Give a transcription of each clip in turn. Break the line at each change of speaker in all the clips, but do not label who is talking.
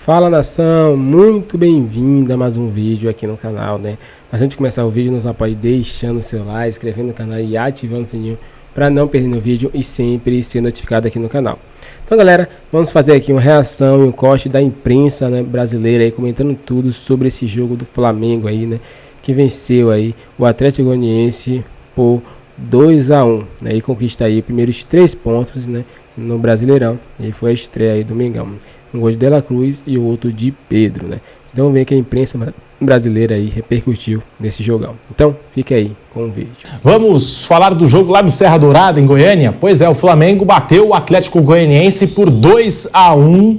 Fala nação, muito bem-vindo a mais um vídeo aqui no canal, né? Mas antes de começar o vídeo, nos apoie deixando o seu like, inscrevendo no canal e ativando o sininho para não perder o vídeo e sempre ser notificado aqui no canal. Então galera, vamos fazer aqui uma reação e um corte da imprensa, né, brasileira aí, comentando tudo sobre esse jogo do Flamengo aí, né? Que venceu aí o Atlético Goianiense por 2-1, né? E conquista aí os primeiros 3 pontos, né, no Brasileirão. E foi a estreia aí do Mengão. Um gol de De La Cruz e o outro de Pedro, né? Então vamos ver que a imprensa brasileira aí repercutiu nesse jogão. Então fique aí com o vídeo.
Vamos falar do jogo lá no Serra Dourada, em Goiânia? Pois é, o Flamengo bateu o Atlético Goianiense por 2-1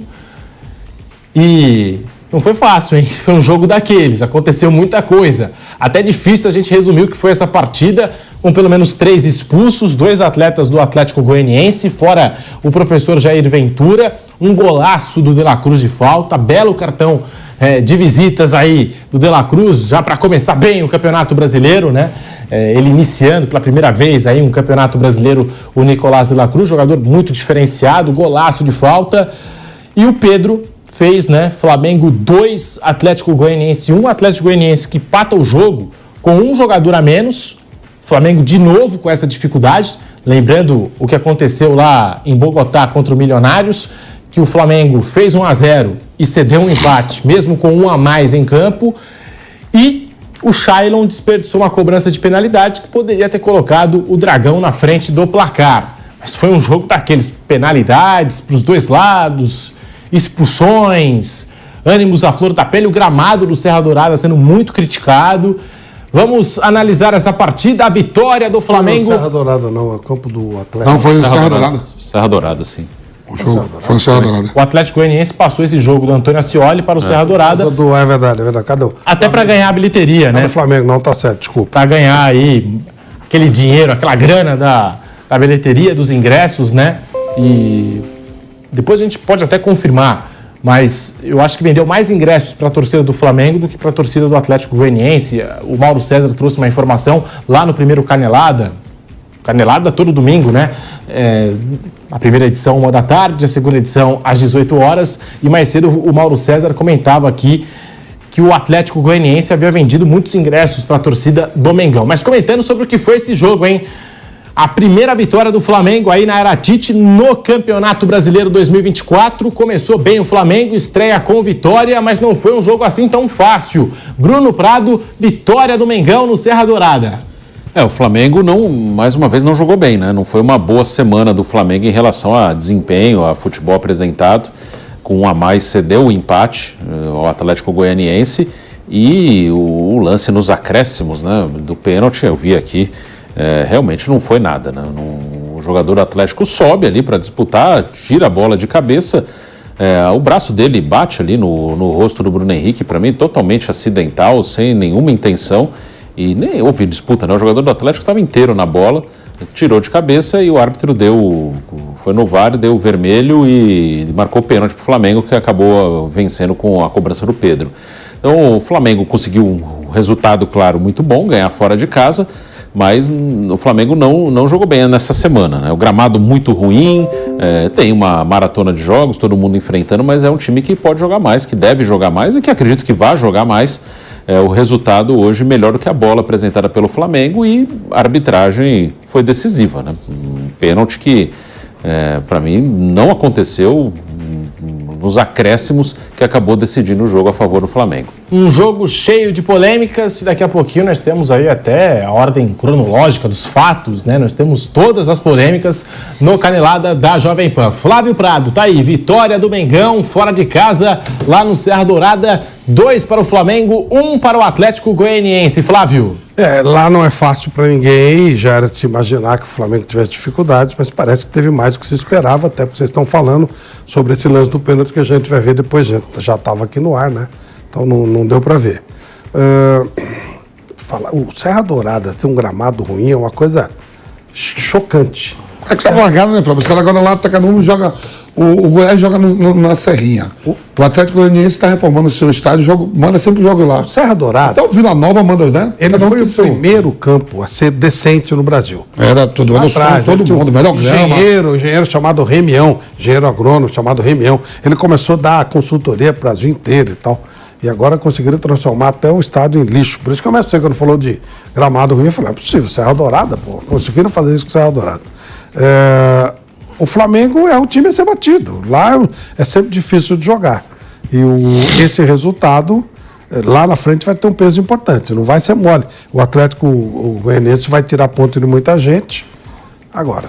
e não foi fácil, hein? Foi um jogo daqueles, aconteceu muita coisa. Até difícil a gente resumir o que foi essa partida, com pelo menos 3 expulsos, 2 atletas do Atlético Goianiense, fora o professor Jair Ventura, um golaço do De La Cruz de falta, belo cartão de visitas aí do De La Cruz, já para começar bem o Campeonato Brasileiro, né? Ele iniciando pela primeira vez aí um Campeonato Brasileiro, o Nicolás De La Cruz, jogador muito diferenciado, golaço de falta. E o Pedro fez, né? Flamengo 2, Atlético Goianiense 1, Atlético Goianiense que empata o jogo com um jogador a menos. Flamengo de novo com essa dificuldade, lembrando o que aconteceu lá em Bogotá contra o Milionários, que o Flamengo fez 1-0 e cedeu um empate, mesmo com um a mais em campo, e o Shailon desperdiçou uma cobrança de penalidade que poderia ter colocado o Dragão na frente do placar. Mas foi um jogo daqueles, penalidades para os dois lados, expulsões, ânimos à flor da pele, o gramado do Serra Dourada sendo muito criticado. Vamos analisar essa partida, a vitória do Flamengo.
Não, Serra Dourada não, é o campo do Atlético.
Não, foi o Serra Dourada.
Serra Dourada, sim.
Foi o Serra Dourada.
O Atlético Goianiense passou esse jogo do Antônio Ascioli para o Serra Dourada.
É verdade, Cadê o...
Até para ganhar a bilheteria, né?
O Flamengo não, tá certo, desculpa.
Para ganhar aí aquele dinheiro, aquela grana da bilheteria, dos ingressos, né? E depois a gente pode até confirmar, mas eu acho que vendeu mais ingressos para a torcida do Flamengo do que para a torcida do Atlético Goianiense. O Mauro César trouxe uma informação lá no primeiro Canelada todo domingo, né? A primeira edição 1 da tarde, a segunda edição às 18 horas, e mais cedo o Mauro César comentava aqui que o Atlético Goianiense havia vendido muitos ingressos para a torcida do Mengão. Mas comentando sobre o que foi esse jogo, hein? A primeira vitória do Flamengo aí na Era Tite no Campeonato Brasileiro 2024. Começou bem o Flamengo, estreia com vitória, mas não foi um jogo assim tão fácil. Bruno Prado, vitória do Mengão no Serra Dourada.
O Flamengo mais uma vez não jogou bem, né? Não foi uma boa semana do Flamengo em relação a desempenho, a futebol apresentado. Com 1 a mais cedeu o empate ao Atlético Goianiense e o lance nos acréscimos, né, do pênalti, eu vi aqui. Realmente não foi nada, né? O jogador do Atlético sobe ali para disputar, tira a bola de cabeça, o braço dele bate ali no rosto do Bruno Henrique, para mim totalmente acidental, sem nenhuma intenção, e nem houve disputa, né? O jogador do Atlético estava inteiro na bola, tirou de cabeça e o árbitro foi no VAR, deu vermelho e marcou pênalti para o Flamengo, que acabou vencendo com a cobrança do Pedro. Então o Flamengo conseguiu um resultado, claro, muito bom, ganhar fora de casa, mas o Flamengo não jogou bem nessa semana, né? O gramado muito ruim, tem uma maratona de jogos, todo mundo enfrentando, mas é um time que pode jogar mais, que deve jogar mais e que acredito que vai jogar mais. O resultado hoje melhor do que a bola apresentada pelo Flamengo e a arbitragem foi decisiva, né? Um pênalti que, para mim, não aconteceu nos acréscimos, que acabou decidindo o jogo a favor do Flamengo.
Um jogo cheio de polêmicas e daqui a pouquinho nós temos aí até a ordem cronológica dos fatos, né? Nós temos todas as polêmicas no Canelada da Jovem Pan. Flávio Prado, tá aí, vitória do Mengão fora de casa, lá no Serra Dourada, 2 para o Flamengo, 1 para o Atlético Goianiense. Flávio.
Lá não é fácil para ninguém, já era de se imaginar que o Flamengo tivesse dificuldades, mas parece que teve mais do que se esperava, até porque vocês estão falando sobre esse lance do pênalti que a gente vai ver depois, já estava aqui no ar, né? Então não deu para ver. O Serra Dourada ter um gramado ruim é uma coisa chocante.
É que tá largado, né, Flávio? Os caras agora lá, Tacanuma joga. O Goiás joga na Serrinha. O Atlético Goianiense está reformando o seu estádio, manda sempre jogo lá.
Serra Dourada.
Então o Vila Nova manda, né?
Ele foi o primeiro campo a ser decente no Brasil.
Era todo mundo, melhor
engenheiro chamado Remião, engenheiro agrônomo chamado Remião. Ele começou a dar consultoria para o Brasil inteiro e tal. E agora conseguiram transformar até o estádio em lixo. Por isso que eu comecei, quando falou de gramado ruim, eu falei, é possível, Serra Dourada, pô. Conseguiram fazer isso com Serra Dourada. O Flamengo é o time a ser batido. Lá é sempre difícil de jogar. E esse resultado, lá na frente, vai ter um peso importante. Não vai ser mole. O Atlético Goianiense vai tirar ponto de muita gente. Agora,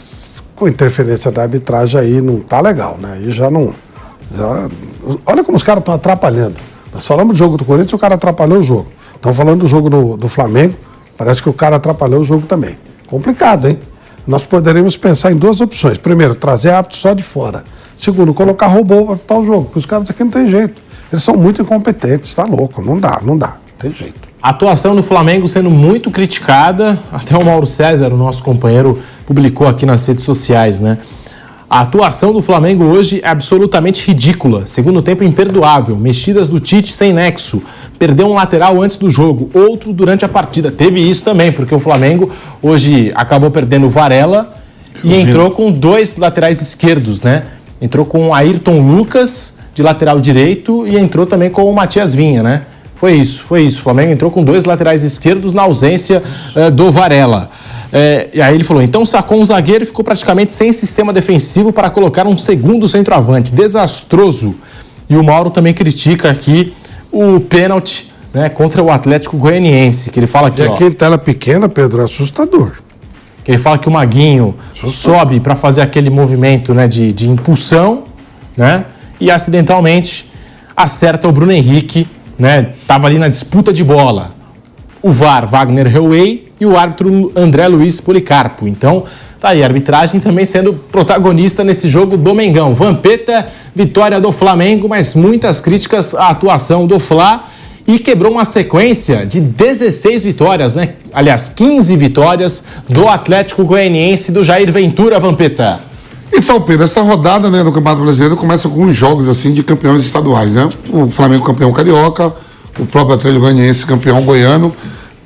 com interferência da arbitragem aí, não tá legal, né? Aí já não... Olha como os caras estão atrapalhando. Nós falamos do jogo do Corinthians, o cara atrapalhou o jogo. Estão falando do jogo do Flamengo, parece que o cara atrapalhou o jogo também. Complicado, hein? Nós poderíamos pensar em duas opções. Primeiro, trazer árbitro só de fora. Segundo, colocar robô para apitar o jogo. Porque os caras aqui não tem jeito. Eles são muito incompetentes, tá louco. Não dá, não tem jeito.
A atuação do Flamengo sendo muito criticada. Até o Mauro César, o nosso companheiro, publicou aqui nas redes sociais, né? A atuação do Flamengo hoje é absolutamente ridícula. Segundo tempo imperdoável. Mexidas do Tite sem nexo. Perdeu um lateral antes do jogo, outro durante a partida. Teve isso também, porque o Flamengo hoje acabou perdendo o Varela e entrou com 2 laterais esquerdos, né? Entrou com o Ayrton Lucas, de lateral direito, e entrou também com o Matias Vinha, né? Foi isso. O Flamengo entrou com 2 laterais esquerdos na ausência do Varela. E aí ele falou, então sacou um zagueiro e ficou praticamente sem sistema defensivo para colocar um segundo centroavante. Desastroso. E o Mauro também critica aqui o pênalti, né, contra o Atlético Goianiense, que ele fala aqui,
e aqui em tela pequena, Pedro, é assustador.
Que ele fala que o Maguinho sobe para fazer aquele movimento, né, de impulsão, né, e acidentalmente acerta o Bruno Henrique, né, tava ali na disputa de bola. O VAR, Wagner Heuwey, e o árbitro André Luiz Policarpo. Então, tá aí, a arbitragem também sendo protagonista nesse jogo do Mengão. Vampeta, vitória do Flamengo, mas muitas críticas à atuação do Fla e quebrou uma sequência de 16 vitórias, né? Aliás, 15 vitórias do Atlético Goianiense do Jair Ventura, Vampeta.
Então, Pedro, essa rodada, né, do Campeonato Brasileiro começa com uns jogos assim de campeões estaduais, né? O Flamengo campeão carioca, o próprio Atlético Goianiense campeão goiano,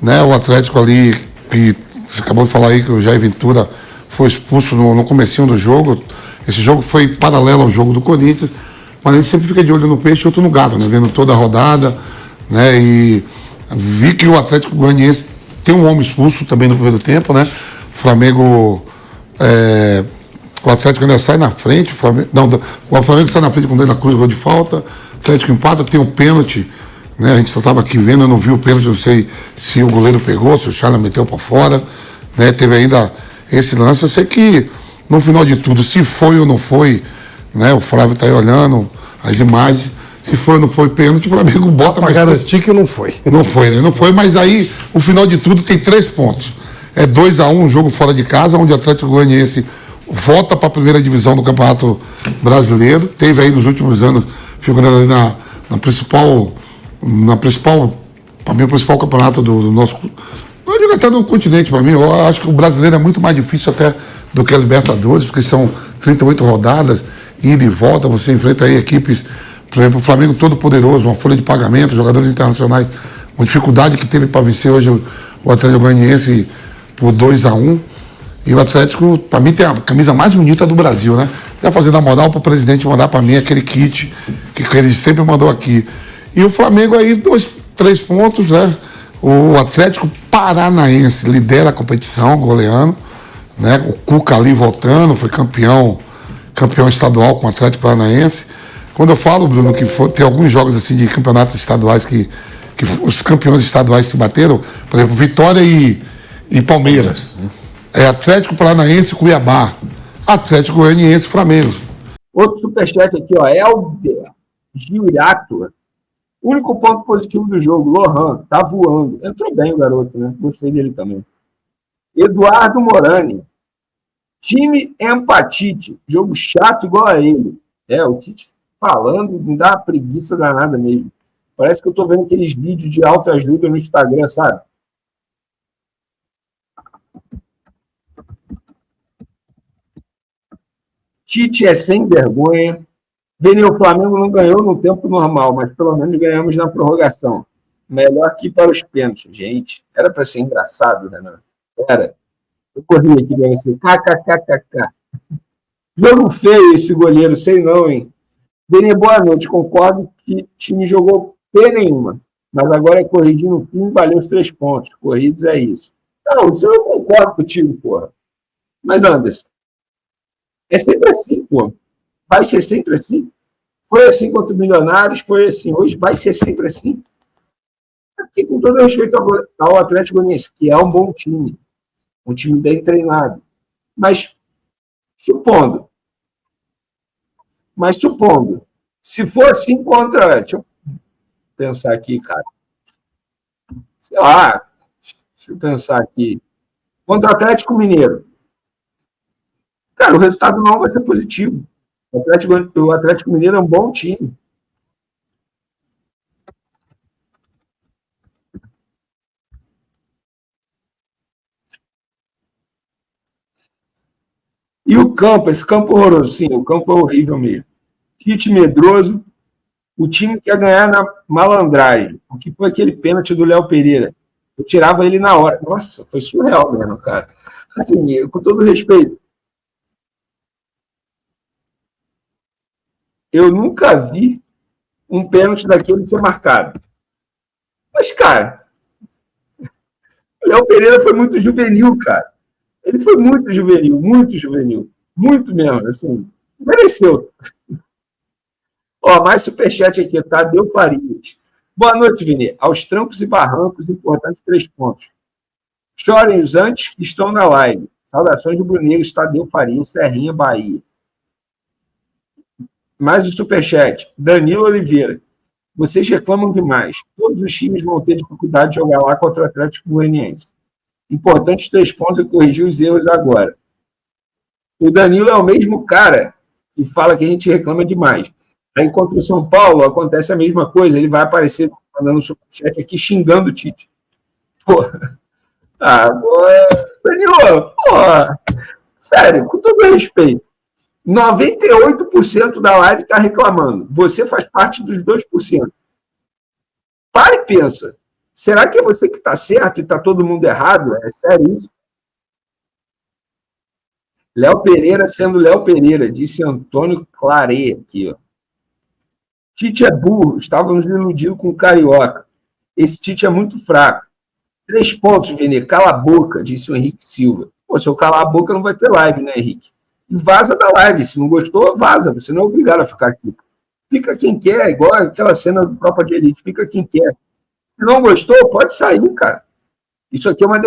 né? O Atlético ali, que você acabou de falar aí que o Jair Ventura foi expulso no comecinho do jogo. Esse jogo foi paralelo ao jogo do Corinthians, mas a gente sempre fica de olho no peixe e outro no gato, né? Vendo toda a rodada, né? E vi que o Atlético Goianiense tem um homem expulso também no primeiro tempo, né? O Flamengo... o Atlético ainda sai na frente, o Flamengo sai na frente com o Dela Cruz, gol de falta, o Atlético empata, tem um pênalti, né? A gente só estava aqui vendo, eu não vi o pênalti, não sei se o goleiro pegou, se o Charles meteu para fora, né? Teve ainda esse lance, eu sei que no final de tudo, se foi ou não foi, né? O Flávio está aí olhando as imagens, se foi ou não foi pênalti, o Flamengo bota...
Para garantir que não foi.
Não foi, né? Não foi, mas aí o final de tudo tem 3 pontos. É 2-1, um jogo fora de casa, onde o Atlético Goianiense volta para a primeira divisão do Campeonato Brasileiro. Teve aí nos últimos anos, figurando ali na principal, para mim, o principal campeonato do nosso... Eu digo até no continente, para mim. Eu acho que o brasileiro é muito mais difícil até do que a Libertadores, porque são 38 rodadas, ida e volta, você enfrenta aí equipes, por exemplo, o Flamengo todo poderoso, uma folha de pagamento, jogadores internacionais, uma dificuldade que teve para vencer hoje o Atlético Goianiense por 2-1. E o Atlético, para mim, tem a camisa mais bonita do Brasil, né? Já fazendo a moral para o presidente mandar para mim aquele kit que ele sempre mandou aqui. E o Flamengo aí, 3 pontos, né? O Atlético Paranaense lidera a competição, goleando, né? O Cuca ali voltando, foi campeão estadual com o Atlético Paranaense. Quando eu falo, Bruno, que tem alguns jogos assim de campeonatos estaduais que os campeões estaduais se bateram, por exemplo, Vitória e Palmeiras. É Atlético Paranaense, Cuiabá. Atlético Goianiense, Flamengo.
Outro superchat aqui, ó. Helder Girato. Único ponto positivo do jogo, Lohan, tá voando. Entrou bem o garoto, né? Gostei dele também. Eduardo Morani. Time empatite. Jogo chato igual a ele. O Tite falando, me dá uma preguiça danada mesmo. Parece que eu tô vendo aqueles vídeos de autoajuda no Instagram, sabe? Tite é sem vergonha. O Flamengo não ganhou no tempo normal, mas pelo menos ganhamos na prorrogação. Melhor que para os pênaltis. Gente, era para ser engraçado, né? Era. Eu corri aqui bem assim. KKKKK. Jogo feio esse goleiro, sei não, hein? Vini, boa noite. Concordo que o time jogou P nenhuma. Mas agora é corrigir no fim, valeu os 3 pontos. Corridos é isso. Não, isso eu concordo contigo, porra. Mas, Anderson, é sempre assim, pô. Vai ser sempre assim. Foi assim contra o Milionários, foi assim hoje, vai ser sempre assim. Porque, com todo respeito ao Atlético Goianiense, que é um bom time bem treinado, mas supondo, se for assim contra, deixa eu pensar aqui, cara, sei lá, deixa eu pensar aqui, contra o Atlético Mineiro, cara, o resultado não vai ser positivo. O Atlético Mineiro é um bom time. E o campo, esse campo horroroso, sim, o campo é horrível mesmo. Tite medroso, o time quer ganhar na malandragem. O que foi aquele pênalti do Léo Pereira? Eu tirava ele na hora. Nossa, foi surreal mesmo, cara. Assim, com todo respeito, eu nunca vi um pênalti daquele ser marcado. Mas, cara, o Léo Pereira foi muito juvenil, cara. Ele foi muito juvenil, muito mesmo, assim, mereceu. Ó, mais superchat aqui, Tadeu Farias. Boa noite, Vini. Aos trancos e barrancos, importante 3 pontos. Chorem os antes que estão na live. Saudações do Bruneiros, Tadeu Farias, Serrinha, Bahia. Mais um superchat. Danilo Oliveira. Vocês reclamam demais. Todos os times vão ter dificuldade de jogar lá contra o Atlético Goianiense. Importante 3 pontos e corrigir os erros agora. O Danilo é o mesmo cara que fala que a gente reclama demais. Aí contra o São Paulo acontece a mesma coisa. Ele vai aparecer mandando um superchat aqui xingando o Tite. Porra. Danilo, porra. Sério, com todo respeito. 98% da live está reclamando. Você faz parte dos 2%. Para e pensa. Será que é você que está certo e está todo mundo errado? É sério isso? Léo Pereira sendo Léo Pereira, disse Antônio Clare aqui. Ó. Tite é burro, estávamos iludidos com o Carioca. Esse Tite é muito fraco. 3 pontos, Vini, cala a boca, disse o Henrique Silva. Pô, se eu calar a boca não vai ter live, né, Henrique? E vaza da live, se não gostou, vaza, você não é obrigado a ficar aqui. Fica quem quer, igual aquela cena do Tropa de Elite, fica quem quer. Se não gostou, pode sair, cara. Isso aqui é uma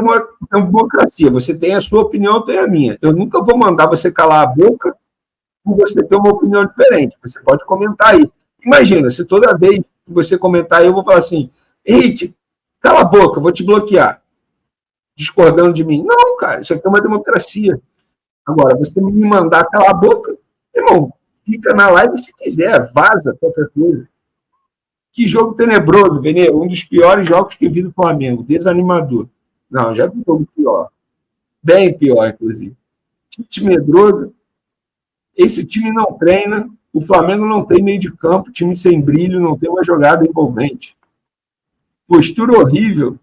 democracia. Você tem a sua opinião, eu tenho a minha. Eu nunca vou mandar você calar a boca por você ter uma opinião diferente. Você pode comentar aí. Imagina, se toda vez que você comentar aí, eu vou falar assim, Henrique, cala a boca, eu vou te bloquear. Discordando de mim. Não, cara, isso aqui é uma democracia. Agora, você me mandar calar a boca, irmão, fica na live se quiser, vaza qualquer coisa. Que jogo tenebroso, Vene, um dos piores jogos que vi do Flamengo, desanimador. Não, já vi um jogo pior. Bem pior, inclusive. Tite medroso. Esse time não treina. O Flamengo não tem meio de campo, time sem brilho, não tem uma jogada envolvente. Postura horrível.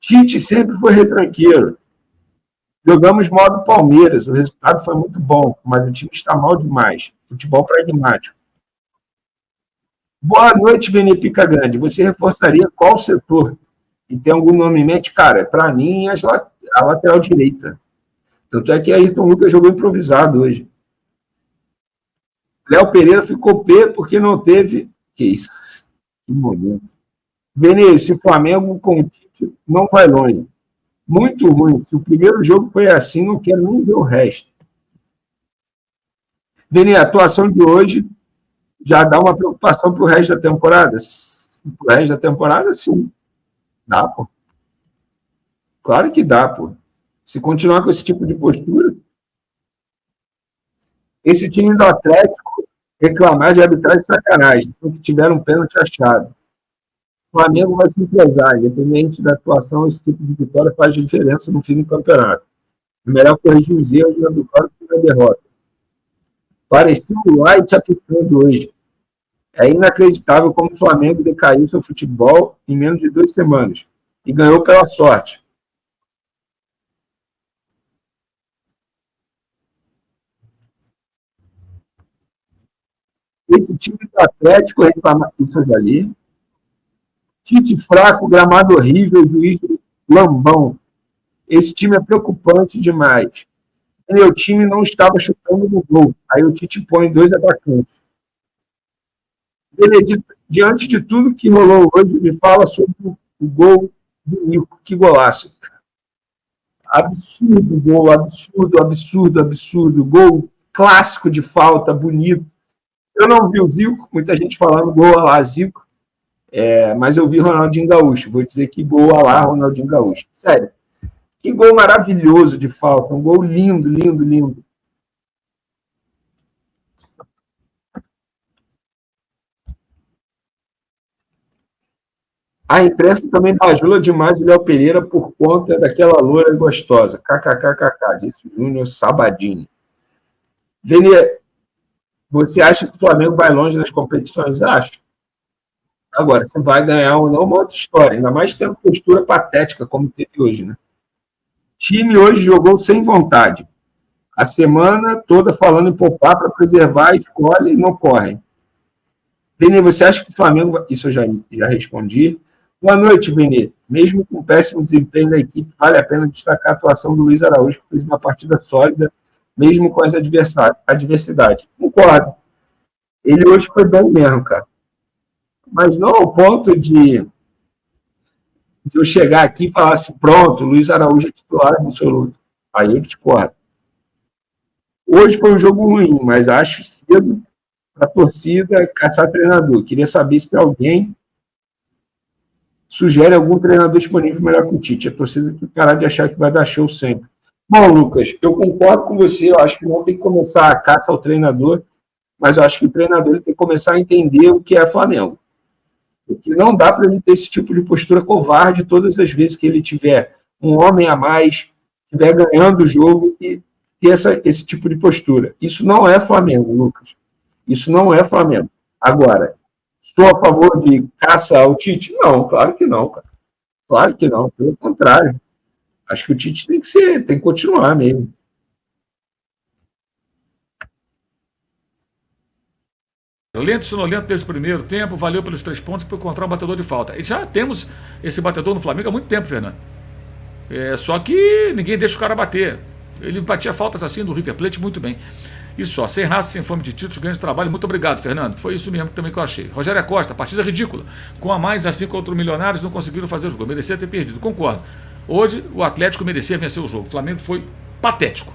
Tite sempre foi retranqueiro. Jogamos modo Palmeiras, o resultado foi muito bom, mas o time está mal demais. Futebol pragmático. Boa noite, Vini Pica Grande. Você reforçaria qual setor? E tem algum nome em mente? Cara, para mim, a lateral direita. Tanto é que Ayrton Lucas jogou improvisado hoje. Léo Pereira ficou P porque não teve... Que isso? Que momento. Vini, esse Flamengo com o Tite não vai longe. Muito ruim. Se o primeiro jogo foi assim, não quero nem ver o resto. Vini, a atuação de hoje já dá uma preocupação para o resto da temporada? Para o resto da temporada, sim. Dá, pô. Claro que dá, pô. Se continuar com esse tipo de postura, esse time do Atlético reclamar de arbitragem de sacanagem, se que tiveram um pênalti achado. O Flamengo vai se empresar, independente da atuação, esse tipo de vitória faz diferença no fim do campeonato. É melhor corrigir os erros da vitória que na derrota. Parecia o White apitando hoje. É inacreditável como o Flamengo decaiu seu futebol em menos de 2 semanas e ganhou pela sorte. Esse time do Atlético reclama isso ali. Tite fraco, gramado horrível, juiz lambão. Esse time é preocupante demais. Meu time não estava chutando no gol. Aí o Tite põe 2 atacantes. Benedito, diante de tudo que rolou hoje, me fala sobre o gol do Nico. Que golaço. Absurdo gol, absurdo. Gol clássico de falta, bonito. Eu não vi o Zico, muita gente falando gol a lá Zico, mas eu vi Ronaldinho Gaúcho. Vou dizer que gol a lá Ronaldinho Gaúcho. Sério. Que gol maravilhoso de falta. Um gol lindo. A imprensa também bajula demais o Léo Pereira por conta daquela loura gostosa. KKKKK, disse o Júnior Sabadini. Vene, você acha que o Flamengo vai longe nas competições? Acho. Agora, se vai ganhar ou não, é uma outra história. Ainda mais tendo postura patética, como teve hoje, né? O time hoje jogou sem vontade. A semana toda falando em poupar para preservar a escola e não correm. Vene, você acha que o Flamengo... Isso eu já respondi. Boa noite, Vene. Mesmo com o péssimo desempenho da equipe, vale a pena destacar a atuação do Luiz Araújo, que fez uma partida sólida, mesmo com as adversidades. Concordo. Ele hoje foi bem mesmo, cara. Mas não ao ponto de eu chegar aqui e falar assim, pronto, Luiz Araújo é titular absoluto. Aí eu discordo. Hoje foi um jogo ruim, mas acho cedo para a torcida caçar treinador. Queria saber se alguém sugere algum treinador disponível melhor que o Tite. A torcida tem que parar de achar que vai dar show sempre. Bom, Lucas, eu concordo com você. Eu acho que não tem que começar a caça ao treinador, mas eu acho que o treinador ele tem que começar a entender o que é Flamengo. Porque não dá para ele ter esse tipo de postura covarde todas as vezes que ele tiver um homem a mais, estiver ganhando o jogo e ter esse tipo de postura. Isso não é Flamengo, Lucas. Isso não é Flamengo. Agora, estou a favor de caça ao Tite? Não, claro que não, cara. Claro que não, pelo contrário. Acho que o Tite tem que continuar mesmo.
Lento e sonolento desde o primeiro tempo, valeu pelos 3 pontos para encontrar um batedor de falta. E já temos esse batedor no Flamengo há muito tempo, Fernando. Só que ninguém deixa o cara bater. Ele batia faltas assim do River Plate muito bem. Isso só, sem raça, sem fome de títulos, grande trabalho. Muito obrigado, Fernando. Foi isso mesmo também que eu achei. Rogério Costa, partida ridícula. Com a mais, assim contra o Milionários, não conseguiram fazer o jogo. Merecia ter perdido, concordo. Hoje, o Atlético merecia vencer o jogo. O Flamengo foi patético.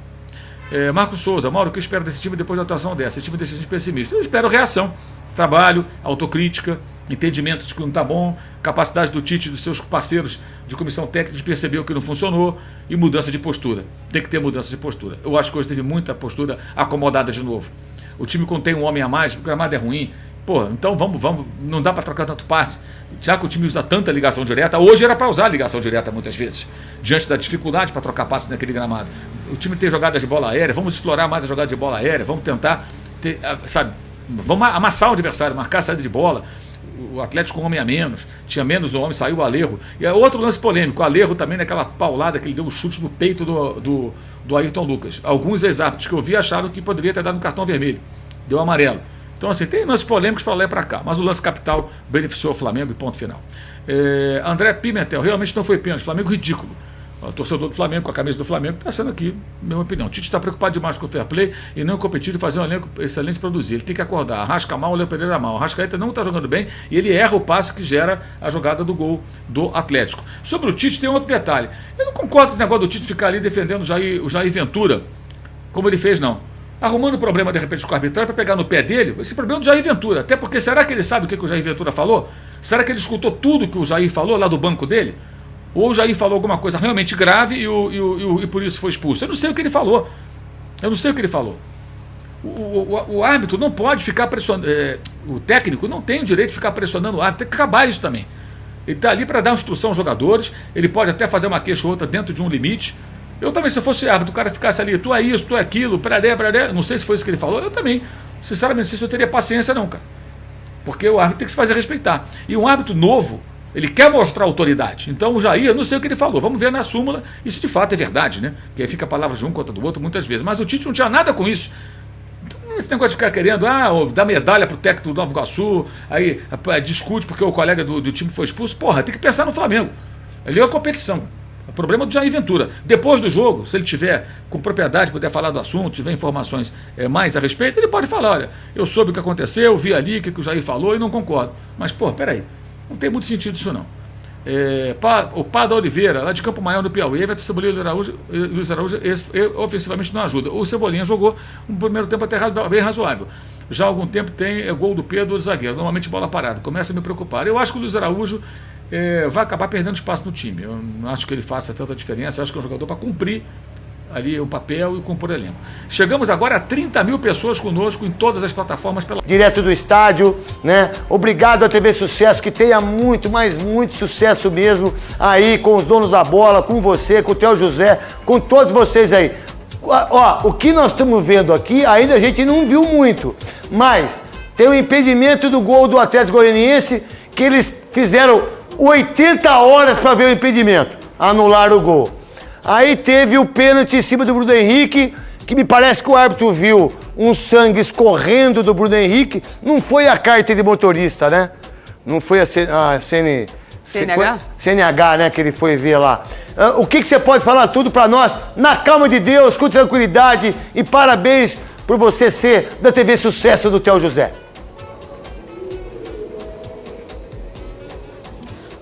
Marcos Souza, Mauro, o que espera desse time depois da atuação dessa? Esse time deixa a gente pessimista. Eu espero reação, trabalho, autocrítica, entendimento de que não está bom, capacidade do Tite e dos seus parceiros de comissão técnica de perceber o que não funcionou e mudança de postura. Tem que ter mudança de postura. Eu acho que hoje teve muita postura acomodada de novo. O time contém um homem a mais, o gramado é ruim. Pô, então vamos, não dá para trocar tanto passe. Já que o time usa tanta ligação direta, hoje era para usar ligação direta muitas vezes, diante da dificuldade para trocar passe naquele gramado. O time tem jogadas de bola aérea, vamos explorar mais a jogada de bola aérea, vamos tentar, vamos amassar o adversário, marcar a saída de bola. O Atlético com um homem a menos, tinha menos um homem, saiu o Alejo. E é outro lance polêmico, o Alejo também naquela paulada que ele deu um chute no peito do Ayrton Lucas. Alguns ex-árbitros que eu vi acharam que poderia ter dado um cartão vermelho, deu amarelo. Então, assim, tem lances polêmicos para lá e para cá, mas o lance capital beneficiou o Flamengo e ponto final. André Pimentel, realmente não foi pênalti, Flamengo ridículo. O torcedor do Flamengo, com a camisa do Flamengo, está sendo aqui, minha opinião. O Tite está preocupado demais com o fair play e não competir e fazer um elenco excelente produzir. Ele tem que acordar. Arrasca mal, o Léo Pereira mal. O Arrascaeta não está jogando bem e ele erra o passe que gera a jogada do gol do Atlético. Sobre o Tite, tem outro detalhe. Eu não concordo com esse negócio do Tite ficar ali defendendo o Jair Ventura, como ele fez, não. Arrumando problema, de repente, com o arbitragem para pegar no pé dele, esse problema é do Jair Ventura. Até porque, será que ele sabe o que o Jair Ventura falou? Será que ele escutou tudo que o Jair falou lá do banco dele? Ou o Jair falou alguma coisa realmente grave e por isso foi expulso? Eu não sei o que ele falou. O árbitro não pode ficar pressionando. O técnico não tem o direito de ficar pressionando o árbitro. Tem que acabar isso também. Ele está ali para dar instrução aos jogadores. Ele pode até fazer uma queixa ou outra dentro de um limite. Eu também, se eu fosse árbitro, o cara ficasse ali, tu é isso, tu é aquilo, peraré, não sei se foi isso que ele falou, eu também, sinceramente, não sei se eu teria paciência não, cara. Porque o árbitro tem que se fazer respeitar. E um árbitro novo, ele quer mostrar autoridade. Então o Jair, eu não sei o que ele falou, vamos ver na súmula, isso de fato é verdade, né? Porque aí fica a palavra de um contra do outro muitas vezes. Mas o Tite não tinha nada com isso. Esse negócio de ficar querendo, dar medalha pro técnico do Nova Iguaçu, aí discute porque o colega do time foi expulso. Porra, tem que pensar no Flamengo. Ali é a competição. O problema do Jair Ventura. Depois do jogo, se ele tiver com propriedade, puder falar do assunto, tiver informações mais a respeito, ele pode falar, olha, eu soube o que aconteceu, vi ali o que o Jair falou e não concordo. Mas, pô, peraí, não tem muito sentido isso não. O Pá da Oliveira, lá de Campo Maior, no Piauí, Everton, Cebolinha e Luiz Araújo ofensivamente não ajuda. O Cebolinha jogou um primeiro tempo até bem razoável. Já há algum tempo tem gol do Pedro do zagueiro, normalmente bola parada. Começa a me preocupar. Eu acho que o Luiz Araújo vai acabar perdendo espaço no time. Eu não acho que ele faça tanta diferença. Eu acho que é um jogador para cumprir ali o papel e compor elenco. Chegamos agora a 30 mil pessoas conosco em todas as plataformas.
Direto do estádio, né? Obrigado à TV Sucesso, que tenha muito, mas muito sucesso mesmo aí com os donos da bola, com você, com o Theo José, com todos vocês aí. Ó, o que nós estamos vendo aqui, ainda a gente não viu muito, mas tem o impedimento do gol do Atlético Goianiense, que eles fizeram 80 horas para ver o impedimento, anularam o gol. Aí teve o pênalti em cima do Bruno Henrique, que me parece que o árbitro viu um sangue escorrendo do Bruno Henrique. Não foi a carta de motorista, né? Não foi a CNH, né, que ele foi ver lá. O que você pode falar tudo para nós? Na calma de Deus, com tranquilidade, e parabéns por você ser da TV Sucesso do Theo José.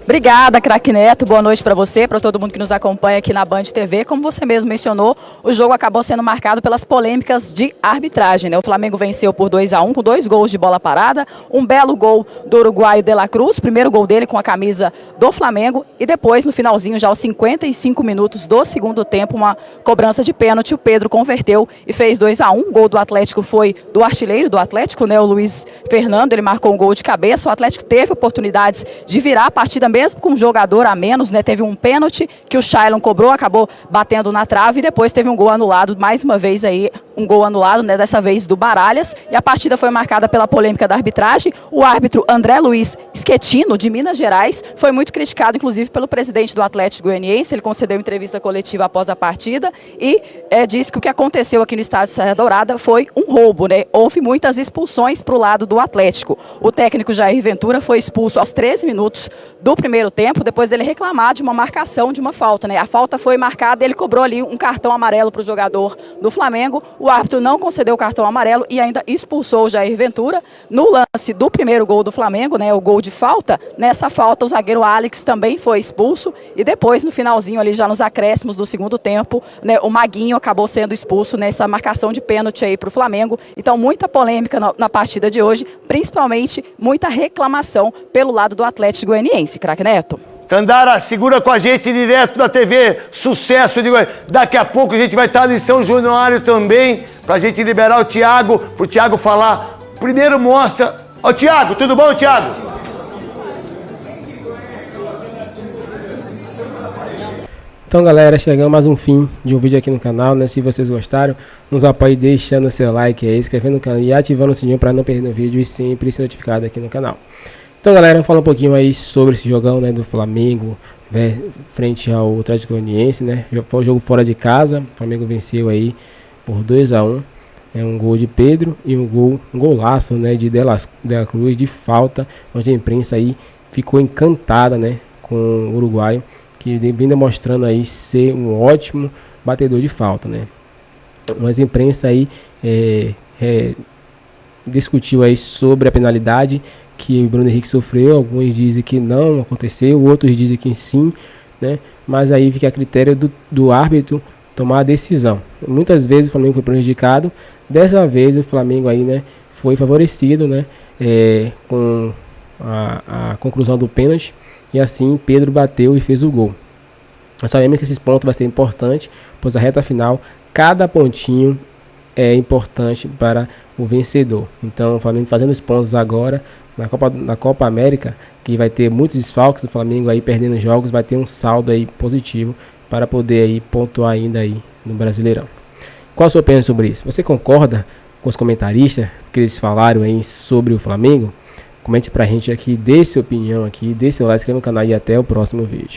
Obrigada, craque Neto. Boa noite para você, para todo mundo que nos acompanha aqui na Band TV. Como você mesmo mencionou, o jogo acabou sendo marcado pelas polêmicas de arbitragem, né? O Flamengo venceu por 2-1 com 2 gols de bola parada, um belo gol do uruguaio De La Cruz, primeiro gol dele com a camisa do Flamengo, e depois, no finalzinho, já aos 55 minutos do segundo tempo, uma cobrança de pênalti, o Pedro converteu e fez 2-1. O gol do Atlético foi do artilheiro do Atlético, né? O Luiz Fernando, ele marcou um gol de cabeça. O Atlético teve oportunidades de virar a partida mesmo com um jogador a menos, né? Teve um pênalti que o Shailon cobrou, acabou batendo na trave, e depois teve um gol anulado, mais uma vez aí, um gol anulado, né? Dessa vez do Baralhas, e a partida foi marcada pela polêmica da arbitragem. O árbitro André Luiz Schettino, de Minas Gerais, foi muito criticado, inclusive, pelo presidente do Atlético Goianiense. Ele concedeu entrevista coletiva após a partida e disse que o que aconteceu aqui no estádio Serra Dourada foi um roubo, né? Houve muitas expulsões para o lado do Atlético. O técnico Jair Ventura foi expulso aos 13 minutos do primeiro tempo, depois dele reclamar de uma marcação de uma falta, né? A falta foi marcada, ele cobrou ali um cartão amarelo para o jogador do Flamengo. O árbitro não concedeu o cartão amarelo e ainda expulsou o Jair Ventura. No lance do primeiro gol do Flamengo, né, o gol de falta, nessa falta o zagueiro Alex também foi expulso, e depois no finalzinho ali, já nos acréscimos do segundo tempo, né, o Maguinho acabou sendo expulso nessa marcação de pênalti aí para o Flamengo. Então muita polêmica na partida de hoje, principalmente muita reclamação pelo lado do Atlético Goianiense, craque Neto.
Tandara, segura com a gente direto da TV Sucesso. Daqui a pouco a gente vai estar em São Januário também, pra gente liberar o Thiago, pro Thiago falar. Primeiro mostra... Ô Thiago, tudo bom, Thiago?
Então, galera, chegamos a mais um fim de um vídeo aqui no canal, né? Se vocês gostaram, nos apoie deixando seu like aí, inscrevendo no canal e ativando o sininho para não perder o vídeo e sempre ser notificado aqui no canal. Então, galera, vamos falar um pouquinho aí sobre esse jogão, né, do Flamengo frente ao Atlético Goianiense, né? Foi um jogo fora de casa, o Flamengo venceu aí por 2-1. É um gol de Pedro e um golaço, né, de De La Cruz de falta, onde a imprensa aí ficou encantada, né, com o uruguaio, que vem demonstrando aí ser um ótimo batedor de falta, né? Mas a imprensa aí discutiu aí sobre a penalidade que o Bruno Henrique sofreu. Alguns dizem que não aconteceu, outros dizem que sim, né? Mas aí fica a critério do árbitro tomar a decisão. Muitas vezes o Flamengo foi prejudicado, dessa vez o Flamengo aí, né, foi favorecido, né, com a conclusão do pênalti, e assim Pedro bateu e fez o gol. Nós sabemos que esses pontos vai ser importante, pois a reta final, cada pontinho é importante para o vencedor. Então o Flamengo fazendo os pontos agora na Copa América, que vai ter muitos desfalques, o Flamengo aí perdendo jogos, vai ter um saldo aí positivo para poder aí pontuar ainda aí no Brasileirão. Qual a sua opinião sobre isso? Você concorda com os comentaristas que eles falaram aí sobre o Flamengo? Comente pra gente aqui, dê sua opinião aqui, dê seu like, inscreva no canal e até o próximo vídeo.